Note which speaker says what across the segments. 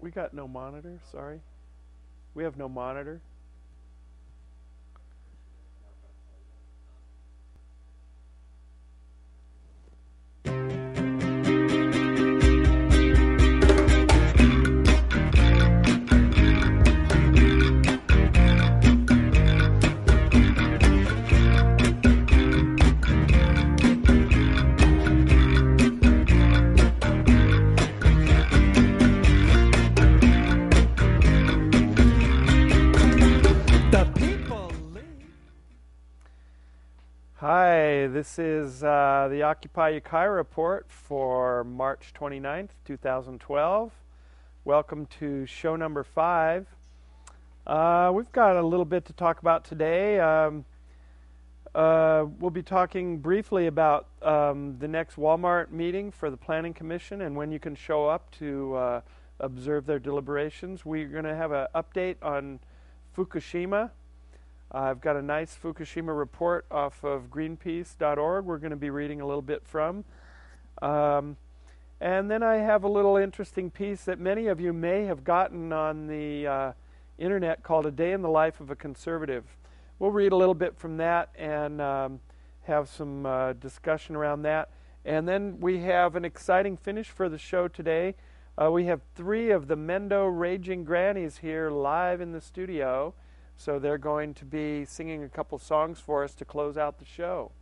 Speaker 1: We got no monitor, sorry. We have no monitor. Hi, this is the Occupy Ukiah report for March 29th, 2012. Welcome to show number 5. We've got a little bit to talk about today. We'll be talking briefly about the next Walmart meeting for the Planning Commission and when you can show up to observe their deliberations. We're going to have an update on Fukushima. I've got a nice Fukushima report off of greenpeace.org we're going to be reading a little bit from. And then I have a little interesting piece that many of you may have gotten on the internet called A Day in the Life of a Conservative. We'll read a little bit from that and have some discussion around that. And then we have an exciting finish for the show today. We have 3 of the Mendo Raging Grannies here live in the studio. So they're going to be singing a couple songs for us to close out the show.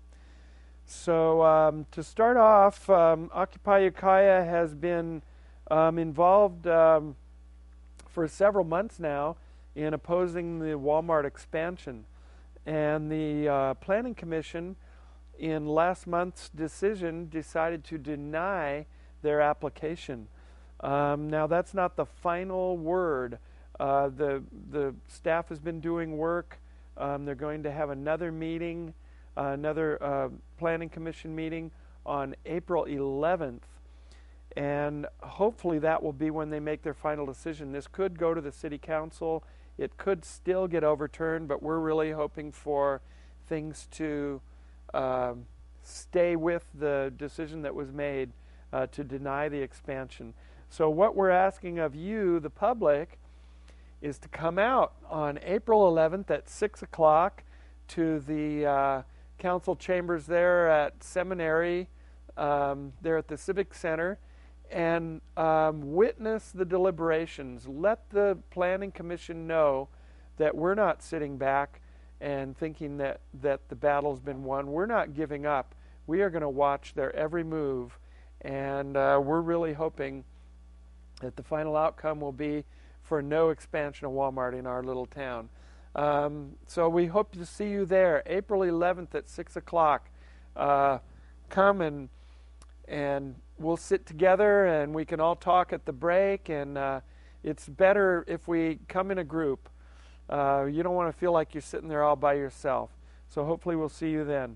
Speaker 1: So to start off, Occupy Ukiah has been involved for several months now in opposing the Walmart expansion. And the Planning Commission, in last month's decision, decided to deny their application. Now that's not the final word. The staff has been doing work. They're going to have another meeting, another Planning Commission meeting on April 11th. And hopefully that will be when they make their final decision. This could go to the City Council. It could still get overturned, but we're really hoping for things to stay with the decision that was made to deny the expansion. So what we're asking of you, the public, is to come out on April 11th at 6 o'clock to the council chambers there at Seminary, there at the Civic Center, and witness the deliberations. Let the Planning Commission know that we're not sitting back and thinking that the battle's been won. We're not giving up. We are going to watch their every move, and we're really hoping that the final outcome will be for no expansion of Walmart in our little town. So we hope to see you there, April 11th at 6 o'clock. Come and we'll sit together and we can all talk at the break, and it's better if we come in a group. You don't want to feel like you're sitting there all by yourself. So hopefully we'll see you then.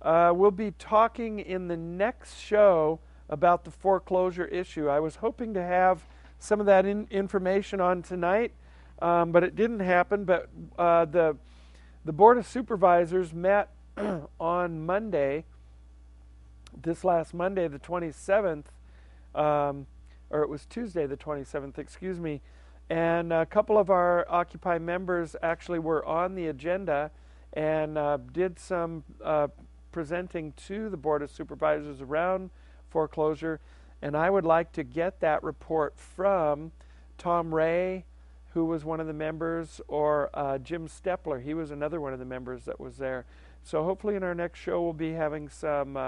Speaker 1: We'll be talking in the next show about the foreclosure issue. I was hoping to have some of that information on tonight, but it didn't happen. But the Board of Supervisors met on Monday, this last Monday, the 27th, or it was Tuesday the 27th, excuse me, and a couple of our Occupy members actually were on the agenda and did some presenting to the Board of Supervisors around foreclosure. And I would like to get that report from Tom Ray, who was one of the members, or Jim Stepler. He was another one of the members that was there. So hopefully in our next show we'll be having some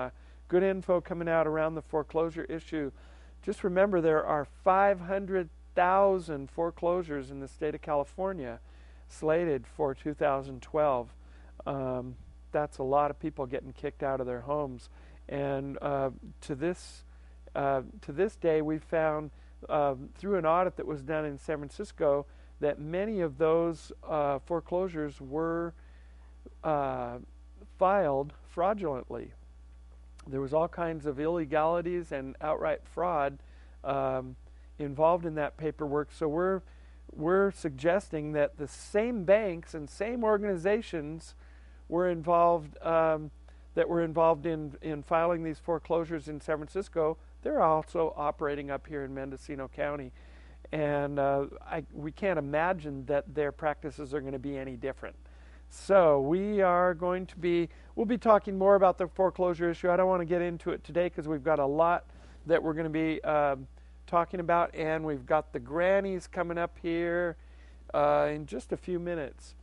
Speaker 1: good info coming out around the foreclosure issue. Just remember there are 500,000 foreclosures in the state of California slated for 2012. That's a lot of people getting kicked out of their homes. And to this day, we found through an audit that was done in San Francisco that many of those foreclosures were filed fraudulently. There was all kinds of illegalities and outright fraud involved in that paperwork. So we're suggesting that the same banks and same organizations were involved that were involved in filing these foreclosures in San Francisco. They're also operating up here in Mendocino County. And we can't imagine that their practices are going to be any different. So we'll be talking more about the foreclosure issue. I don't want to get into it today because we've got a lot that we're going to be talking about, and we've got the grannies coming up here in just a few minutes.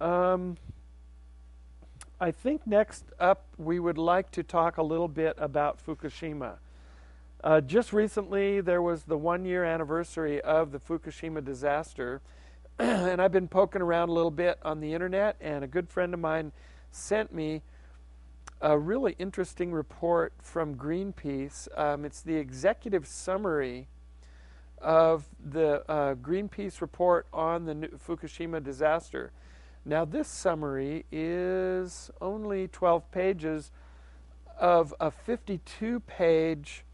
Speaker 1: I think next up we would like to talk a little bit about Fukushima. Just recently there was the 1-year anniversary of the Fukushima disaster, and I've been poking around a little bit on the internet, and a good friend of mine sent me a really interesting report from Greenpeace. It's the executive summary of the Greenpeace report on the Fukushima disaster. Now this summary is only 12 pages of a 52-page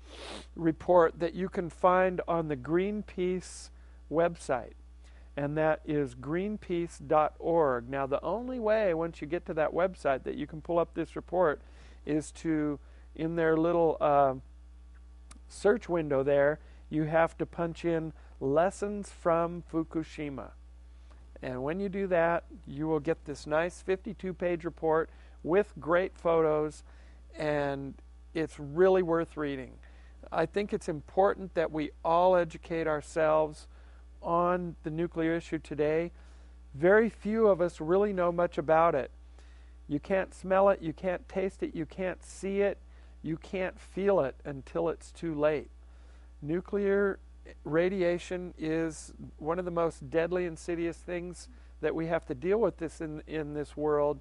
Speaker 1: report that you can find on the Greenpeace website, and that is greenpeace.org. Now the only way once you get to that website that you can pull up this report is to, in their little search window there, you have to punch in lessons from Fukushima. And when you do that, you will get this nice 52-page report with great photos, and it's really worth reading. I think it's important that we all educate ourselves on the nuclear issue today. Very few of us really know much about it. You can't smell it, you can't taste it, you can't see it, you can't feel it until it's too late. Nuclear radiation is one of the most deadly, insidious things that we have to deal with in this world,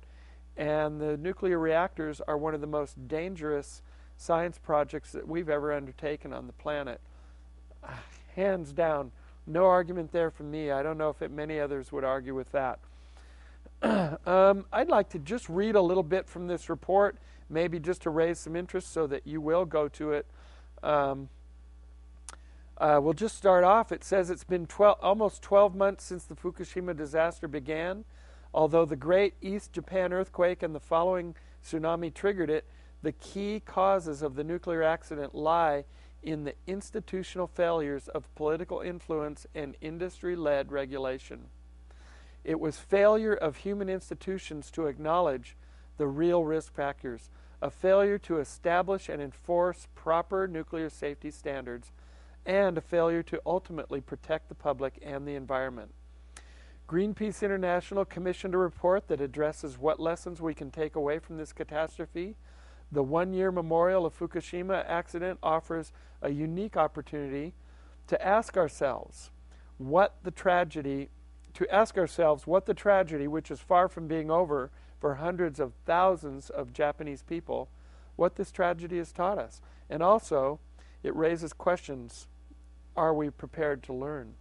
Speaker 1: and the nuclear reactors are one of the most dangerous science projects that we've ever undertaken on the planet. Hands down, no argument there from me. I don't know if many others would argue with that. I'd like to just read a little bit from this report, maybe just to raise some interest so that you will go to it. We'll just start off. It says it's been almost 12 months since the Fukushima disaster began. Although the Great East Japan earthquake and the following tsunami triggered it, the key causes of the nuclear accident lie in the institutional failures of political influence and industry-led regulation. It was failure of human institutions to acknowledge the real risk factors, a failure to establish and enforce proper nuclear safety standards, and a failure to ultimately protect the public and the environment. Greenpeace International commissioned a report that addresses what lessons we can take away from this catastrophe. The 1-year memorial of Fukushima accident offers a unique opportunity to ask ourselves what the tragedy, which is far from being over for hundreds of thousands of Japanese people, what this tragedy has taught us. And also, it raises questions. Are we prepared to learn?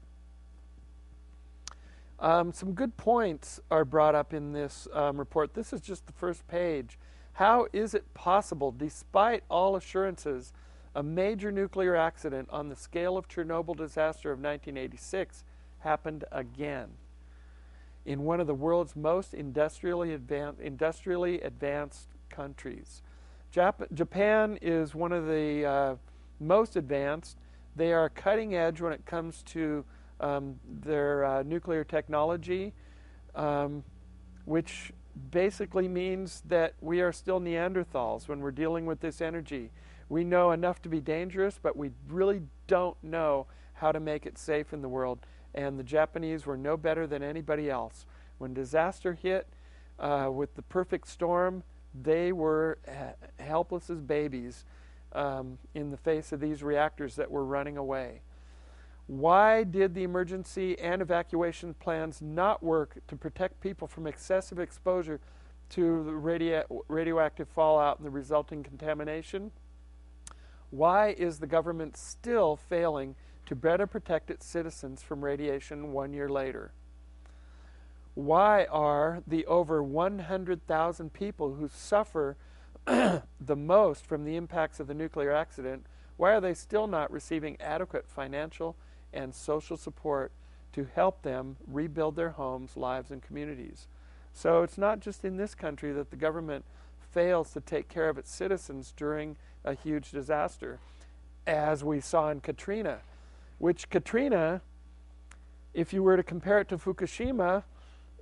Speaker 1: Some good points are brought up in this report. This is just the first page. How is it possible, despite all assurances, a major nuclear accident on the scale of Chernobyl disaster of 1986 happened again in one of the world's most industrially advanced countries? Japan is one of the most advanced. They are cutting edge when it comes to their nuclear technology, which basically means that we are still Neanderthals when we're dealing with this energy. We know enough to be dangerous, but we really don't know how to make it safe in the world. And the Japanese were no better than anybody else. When disaster hit with the perfect storm, they were helpless as babies in the face of these reactors that were running away. Why did the emergency and evacuation plans not work to protect people from excessive exposure to the radioactive fallout and the resulting contamination? Why is the government still failing to better protect its citizens from radiation 1 year later? Why are the over 100,000 people who suffer the most from the impacts of the nuclear accident, why are they still not receiving adequate financial and social support to help them rebuild their homes, lives, and communities? So it's not just in this country that the government fails to take care of its citizens during a huge disaster. As we saw in Katrina, which Katrina, if you were to compare it to Fukushima,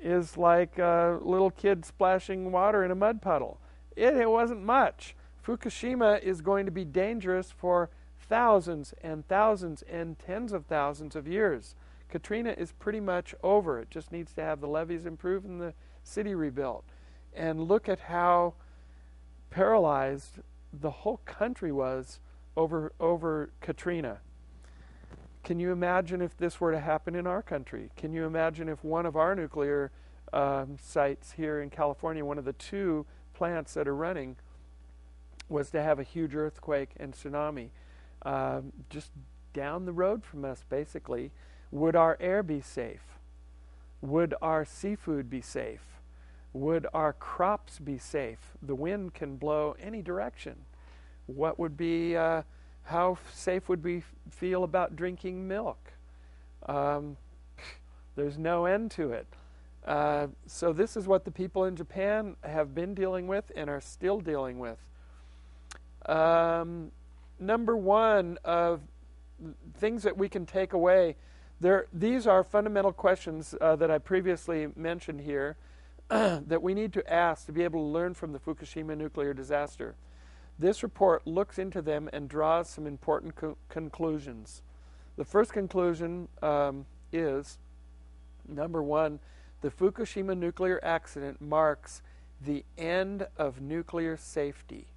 Speaker 1: is like a little kid splashing water in a mud puddle. It wasn't much. Fukushima is going to be dangerous for thousands and thousands and tens of thousands of years. Katrina is pretty much over. It just needs to have the levees improved and the city rebuilt. And look at how paralyzed the whole country was over Katrina. Can you imagine if this were to happen in our country? Can you imagine if one of our nuclear sites here in California, one of the 2 plants that are running, was to have a huge earthquake and tsunami just down the road from us, basically? Would our air be safe? Would our seafood be safe? Would our crops be safe? The wind can blow any direction. What would be, how safe would we feel about drinking milk? There's no end to it. So this is what the people in Japan have been dealing with and are still dealing with. Number 1 of things that we can take away, these are fundamental questions that I previously mentioned here that we need to ask to be able to learn from the Fukushima nuclear disaster. This report looks into them and draws some important conclusions. The first conclusion is, number 1, the Fukushima nuclear accident marks the end of nuclear safety.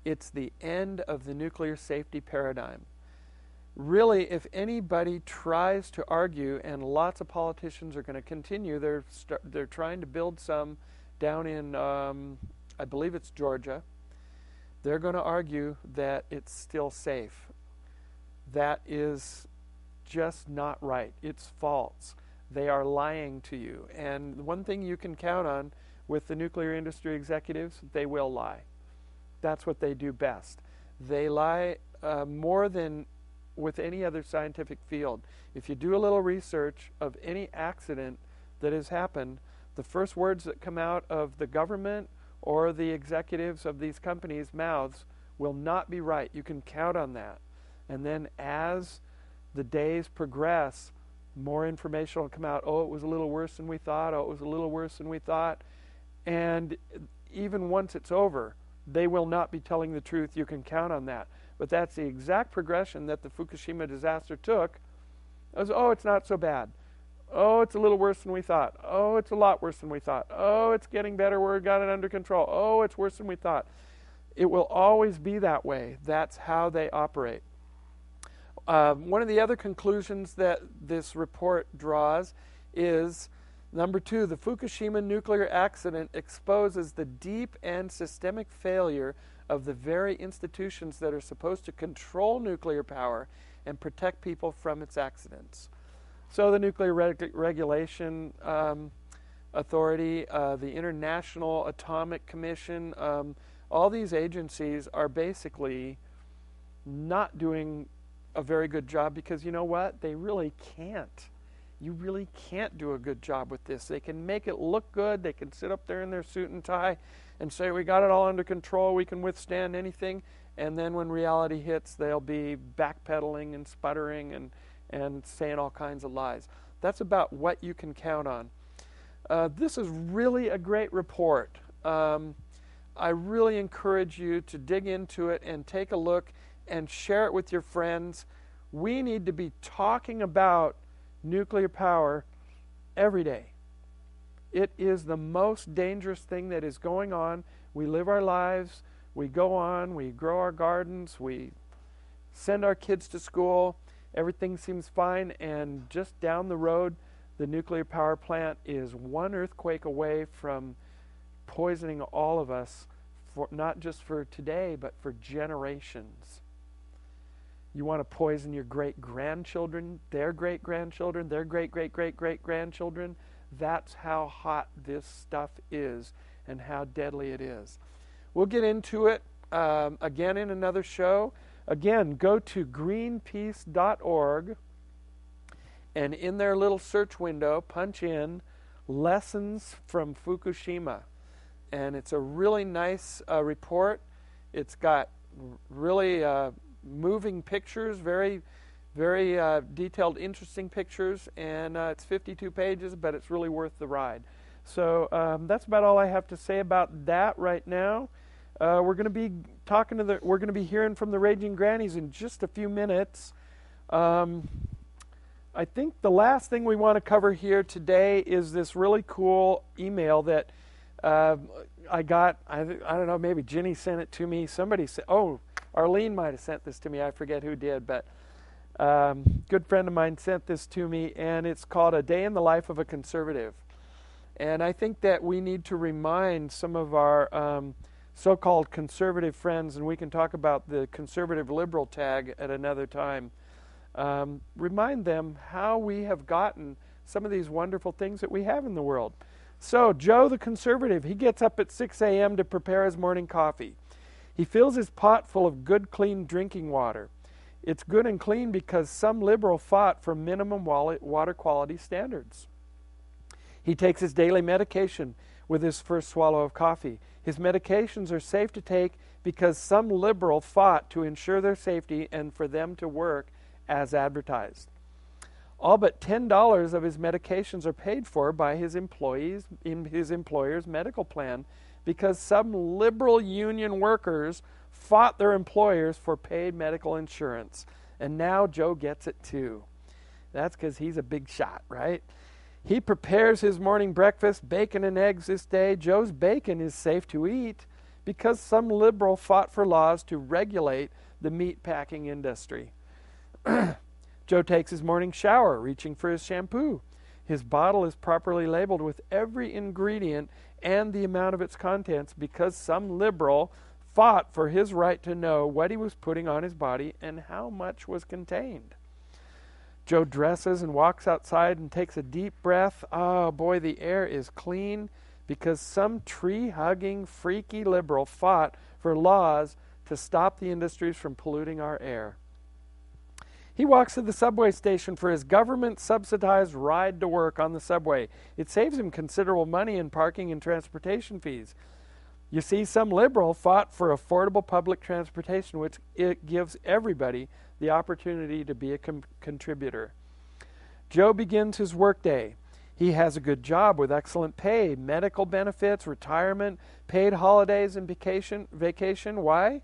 Speaker 1: It's the end of the nuclear safety paradigm. Really, if anybody tries to argue, and lots of politicians are going to continue, they're trying to build some down in, I believe it's Georgia. They're going to argue that it's still safe. That is just not right. It's false. They are lying to you. And one thing you can count on with the nuclear industry executives, they will lie. That's what they do best. They lie more than with any other scientific field. If you do a little research of any accident that has happened, the first words that come out of the government or the executives of these companies' mouths will not be right. You can count on that. And then as the days progress, more information will come out. Oh, it was a little worse than we thought. Oh, it was a little worse than we thought. And even once it's over, they will not be telling the truth. You can count on that. But that's the exact progression that the Fukushima disaster took. It was, oh, it's not so bad. Oh, it's a little worse than we thought. Oh, it's a lot worse than we thought. Oh, it's getting better. We've got it under control. Oh, it's worse than we thought. It will always be that way. That's how they operate. One of the other conclusions that this report draws is, number 2, the Fukushima nuclear accident exposes the deep and systemic failure of the very institutions that are supposed to control nuclear power and protect people from its accidents. So the Nuclear Regulation Authority, the International Atomic Commission, all these agencies are basically not doing a very good job because you know what? They really can't. You really can't do a good job with this. They can make it look good. They can sit up there in their suit and tie and say, we got it all under control. We can withstand anything. And then when reality hits, they'll be backpedaling and sputtering and saying all kinds of lies. That's about what you can count on. This is really a great report. I really encourage you to dig into it and take a look and share it with your friends. We need to be talking about nuclear power every day. It is the most dangerous thing that is going on. We live our lives, we go on, we grow our gardens, we send our kids to school, everything seems fine, and just down the road, the nuclear power plant is one earthquake away from poisoning all of us, for not just for today, but for generations. You want to poison your great-grandchildren, their great-grandchildren, their great-great-great-great-grandchildren. That's how hot this stuff is and how deadly it is. We'll get into it again in another show. Again, go to greenpeace.org and in their little search window, punch in Lessons from Fukushima. And it's a really nice report. It's got really moving pictures, very, Very detailed, interesting pictures, and it's 52 pages, but it's really worth the ride. So that's about all I have to say about that right now. We're going to be we're going to be hearing from the Raging Grannies in just a few minutes. I think the last thing we want to cover here today is this really cool email that I got. I don't know, maybe Ginny sent it to me. Somebody said, oh, Arlene might have sent this to me. I forget who did, but good friend of mine sent this to me, and it's called A Day in the Life of a Conservative. And I think that we need to remind some of our so-called conservative friends, and we can talk about the conservative liberal tag at another time, remind them how we have gotten some of these wonderful things that we have in the world. So Joe the conservative, he gets up at 6 a.m. to prepare his morning coffee. He fills his pot full of good, clean drinking water. It's good and clean because some liberal fought for minimum water quality standards. He takes his daily medication with his first swallow of coffee. His medications are safe to take because some liberal fought to ensure their safety and for them to work as advertised. All but $10 of his medications are paid for by his employees in his employer's medical plan because some liberal union workers fought their employers for paid medical insurance. And now Joe gets it too. That's because he's a big shot, right? He prepares his morning breakfast, bacon and eggs this day. Joe's bacon is safe to eat because some liberal fought for laws to regulate the meat packing industry. Joe takes his morning shower, reaching for his shampoo. His bottle is properly labeled with every ingredient and the amount of its contents because some liberal fought for his right to know what he was putting on his body and how much was contained. Joe dresses and walks outside and takes a deep breath. Oh boy, the air is clean because some tree-hugging, freaky liberal fought for laws to stop the industries from polluting our air. He walks to the subway station for his government-subsidized ride to work on the subway. It saves him considerable money in parking and transportation fees. You see, some liberal fought for affordable public transportation, which it gives everybody the opportunity to be a contributor. Joe begins his workday. He has a good job with excellent pay, medical benefits, retirement, paid holidays, and vacation. Why?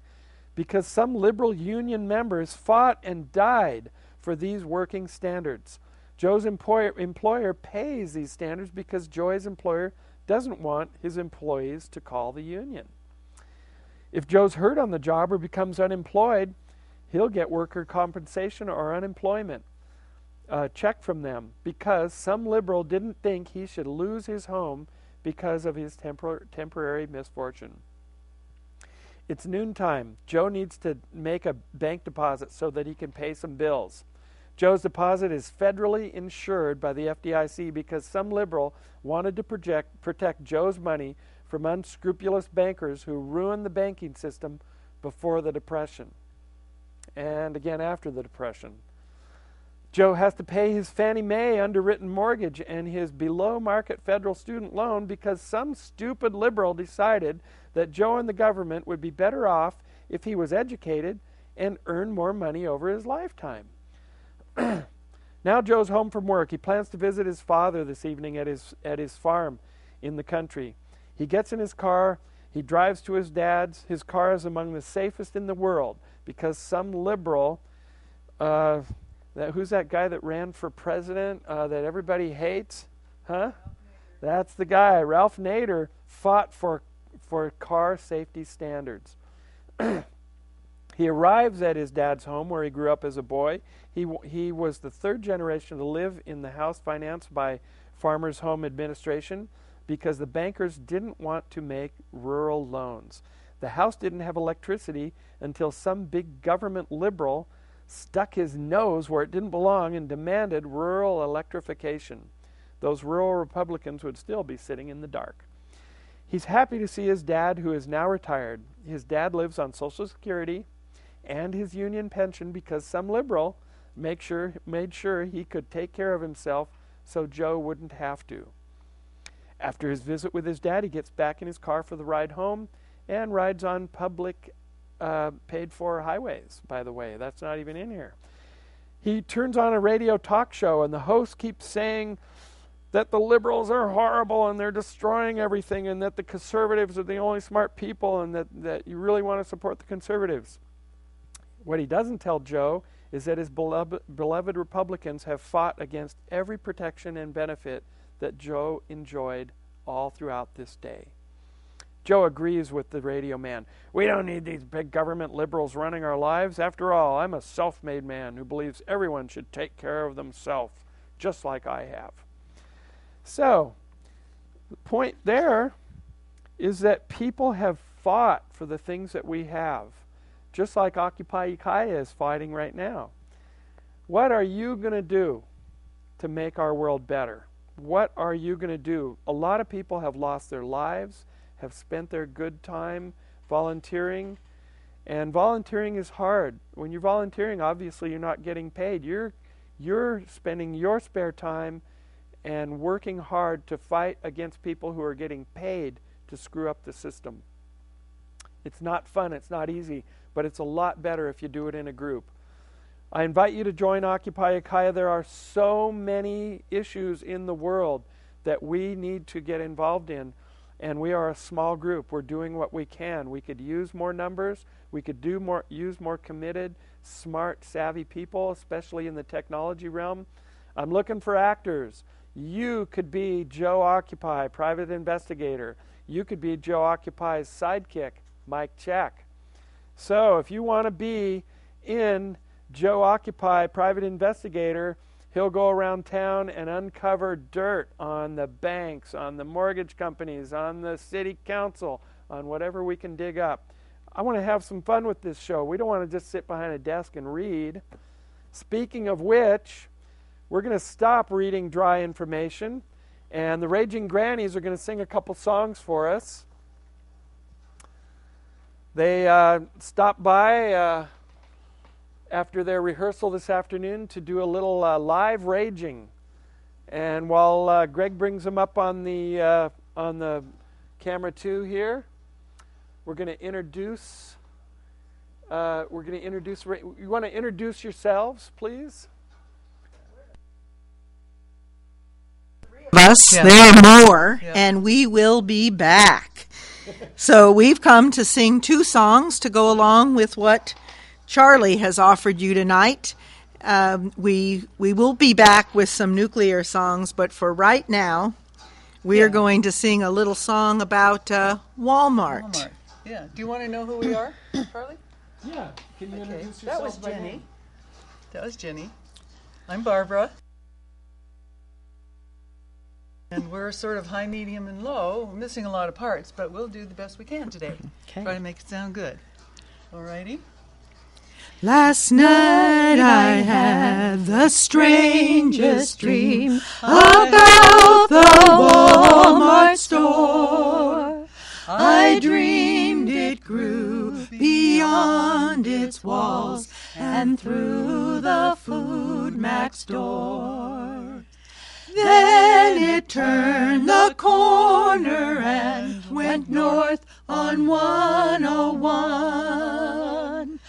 Speaker 1: Because some liberal union members fought and died for these working standards. Joe's employer pays these standards because Joe's employer doesn't want his employees to call the union. If Joe's hurt on the job or becomes unemployed, he'll get worker compensation or unemployment check from them because some liberal didn't think he should lose his home because of his temporary misfortune. It's noontime. Joe needs to make a bank deposit so that he can pay some bills. Joe's deposit is federally insured by the FDIC because some liberal wanted to protect Joe's money from unscrupulous bankers who ruined the banking system before the Depression and again after the Depression. Joe has to pay his Fannie Mae underwritten mortgage and his below-market federal student loan because some stupid liberal decided that Joe and the government would be better off if he was educated and earned more money over his lifetime. Now Joe's home from work. He plans to visit his father this evening at his farm in the country. He gets in his car. He drives to his dad's. His car is among the safest in the world because some liberal... who's that guy that ran for president that everybody hates? Huh? That's the guy. Ralph Nader fought for car safety standards. He arrives at his dad's home where he grew up as a boy. He was the third generation to live in the house financed by Farmers Home Administration because the bankers didn't want to make rural loans. The house didn't have electricity until some big government liberal stuck his nose where it didn't belong and demanded rural electrification. Those rural Republicans would still be sitting in the dark. He's happy to see his dad, who is now retired. His dad lives on Social Security and his union pension because some liberal made sure he could take care of himself so Joe wouldn't have to. After his visit with his dad, he gets back in his car for the ride home and rides on public paid-for highways, by the way. That's not even in here. He turns on a radio talk show and the host keeps saying that the liberals are horrible and they're destroying everything and that the conservatives are the only smart people and that you really want to support the conservatives. What he doesn't tell Joe is that his beloved Republicans have fought against every protection and benefit that Joe enjoyed all throughout this day. Joe agrees with the radio man. We don't need these big government liberals running our lives. After all, I'm a self-made man who believes everyone should take care of themselves, just like I have. So, the point there is that people have fought for the things that we have, just like Occupy Ukiah is fighting right now. What are you going to do to make our world better? What are you going to do? A lot of people have lost their lives, have spent their good time volunteering, and volunteering is hard. When you're volunteering, obviously you're not getting paid. You're spending your spare time and working hard to fight against people who are getting paid to screw up the system. It's not fun, it's not easy, but it's a lot better if you do it in a group. I invite you to join Occupy Ukiah. There are so many issues in the world that we need to get involved in, and we are a small group. We're doing what we can. We could use more numbers. We could use more committed, smart, savvy people, especially in the technology realm. I'm looking for actors. You could be Joe Occupy, private investigator. You could be Joe Occupy's sidekick, Mike Check. So if you want to be in Joe Occupy, private investigator, he'll go around town and uncover dirt on the banks, on the mortgage companies, on the city council, on whatever we can dig up. I want to have some fun with this show. We don't want to just sit behind a desk and read. Speaking of which, we're going to stop reading dry information, and the Raging Grannies are going to sing a couple songs for us. They stopped by after their rehearsal this afternoon to do a little live raging. And while Greg brings them up on the camera 2 here, we're going to introduce. You want to introduce yourselves, please?
Speaker 2: Us, yeah. There are more, yeah. And we will be back. So we've come to sing 2 songs to go along with what Charlie has offered you tonight. We will be back with some nuclear songs, but for right now, we are going to sing a little song about Walmart.
Speaker 3: Yeah. Do you want to know who we are, Charlie?
Speaker 1: Yeah. Can you introduce yourself?
Speaker 3: That was Jenny. That was Jenny. I'm Barbara. And we're sort of high, medium, and low. We're missing a lot of parts, but we'll do the best we can today. Okay. Try to make it sound good. Alrighty.
Speaker 2: Last night I had the strangest dream about the Walmart store. I dreamed it grew beyond its walls and through the Food Max door. Then it turned the corner and went north on 101.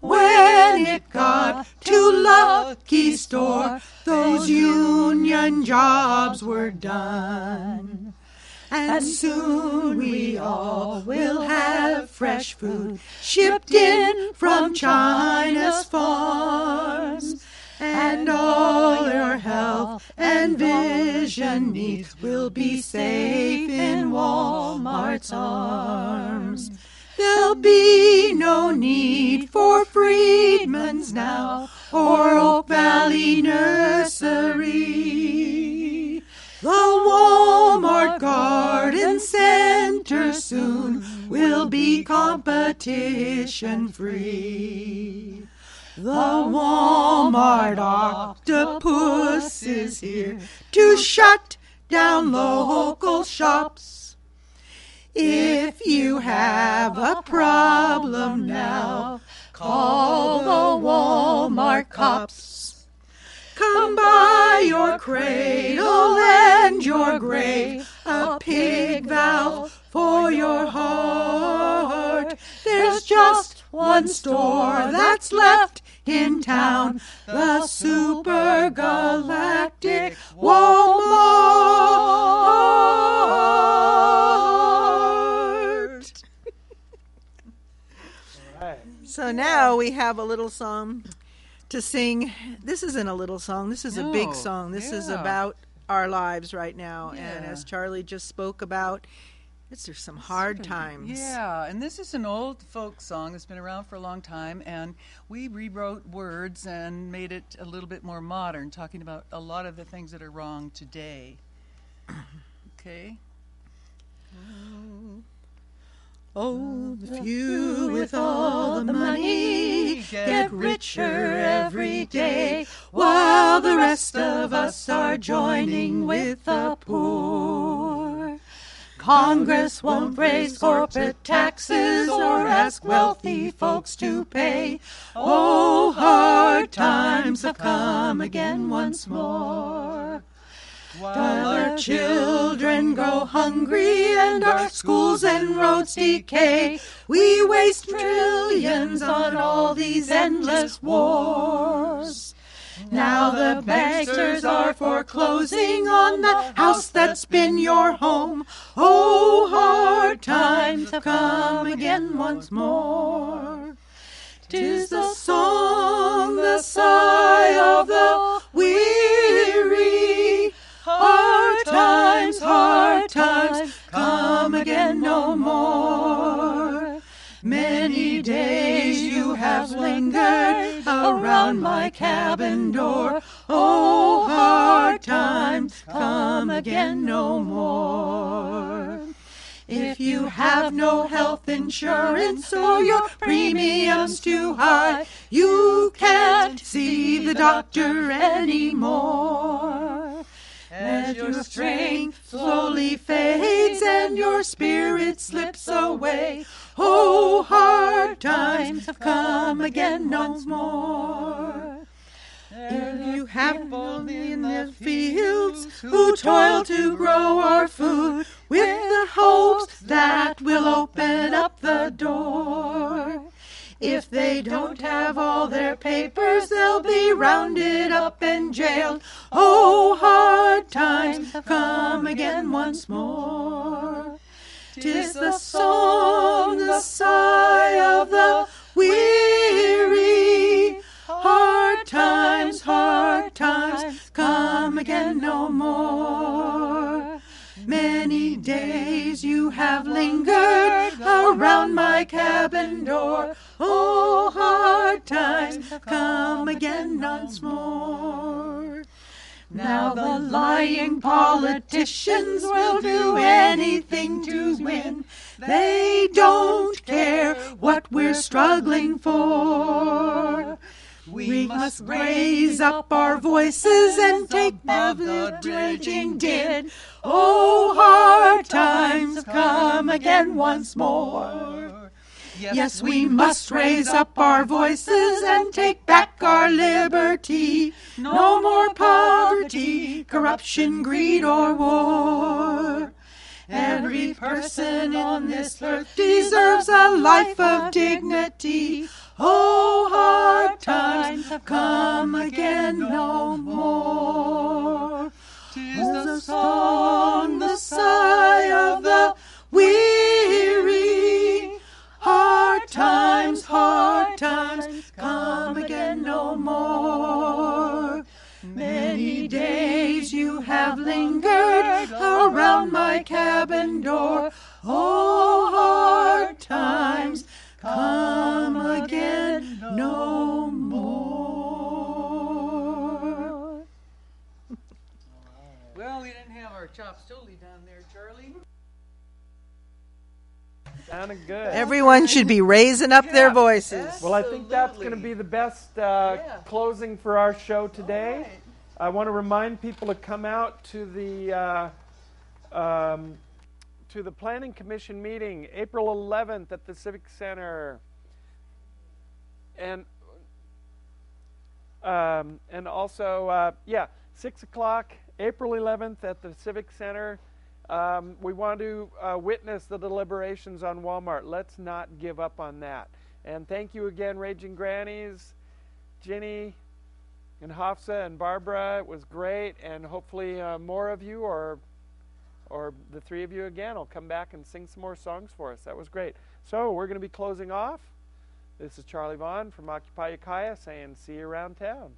Speaker 2: When it got to Lucky Store, those union jobs were done. And soon we all will have fresh food shipped in from China's farms. And all your health and vision needs will be safe in Walmart's arms. There'll be no need for Freedman's now or Oak Valley Nursery. The Walmart Garden Center soon will be competition free. The Walmart octopus is here to shut down local shops. If you have a problem now, call the Walmart cops. Come buy your cradle and your grave, a pig valve for your heart. There's just one store that's left in town, the super galactic Walmart. So now we have a little song to sing. This isn't a little song. This is a big song. This is about our lives right now. Yeah. And as Charlie just spoke about, there's some hard times.
Speaker 3: Yeah, and this is an old folk song that's been around for a long time, and we rewrote words and made it a little bit more modern, talking about a lot of the things that are wrong today. Okay?
Speaker 2: Oh, the few with all the money get richer every day, while the rest of us are joining with the poor. Congress won't raise corporate taxes or ask wealthy folks to pay. Oh, hard times have come again once more. While our children grow hungry and our schools and roads decay, we waste trillions on all these endless wars. Now the bankers are foreclosing on the house that's been your home. Oh, hard times have come again once more. 'Tis the song, the sigh of the weary. Hard times, come again no more. Many days you have lingered around my cabin door. Oh, hard times, come again no more. If you have no health insurance or your premium's too high, you can't see the doctor anymore. As your strength slowly fades and your spirit slips away, oh, hard times have come again once more. If you have people in the fields who toil to grow our food with the hopes that will open up the door. If they don't have all their papers, they'll be rounded up and jailed. Oh, hard times have come again once more. 'Tis the song, the sigh of the weary. Hard times, come again no more. Many days you have lingered around my cabin door. Oh, hard times come again once more. Now the lying politicians will do anything to win. They don't care what we're struggling for. We must raise up our voices and take back the raging din. Oh, hard times have come again once more. Yes, we must raise up our voices and take back our liberty. No more poverty, corruption, greed, or war. Every person on this earth deserves a life of dignity. Oh, hard times have come again no more. 'Tis the song, the sigh of the weary. Hard times, come again no more. Many days you have lingered around my cabin door. Oh, hard times, come again no more.
Speaker 3: Well, we didn't have our chops totally down there, Charlie.
Speaker 1: Sounded good.
Speaker 2: Everyone should be raising up their voices.
Speaker 1: Well, I think that's going to be the best closing for our show today.
Speaker 3: Right.
Speaker 1: I want to remind people to come out to the Planning Commission meeting April 11th at the Civic Center, and also 6 o'clock April 11th at the Civic Center. We want to witness the deliberations on Walmart. Let's not give up on that. And thank you again, Raging Grannies, Ginny and Hafsa and Barbara. It was great, and hopefully more of you or the three of you again will come back and sing some more songs for us. That was great. So we're going to be closing off. This is Charlie Vaughn from Occupy Ukiah saying see you around town.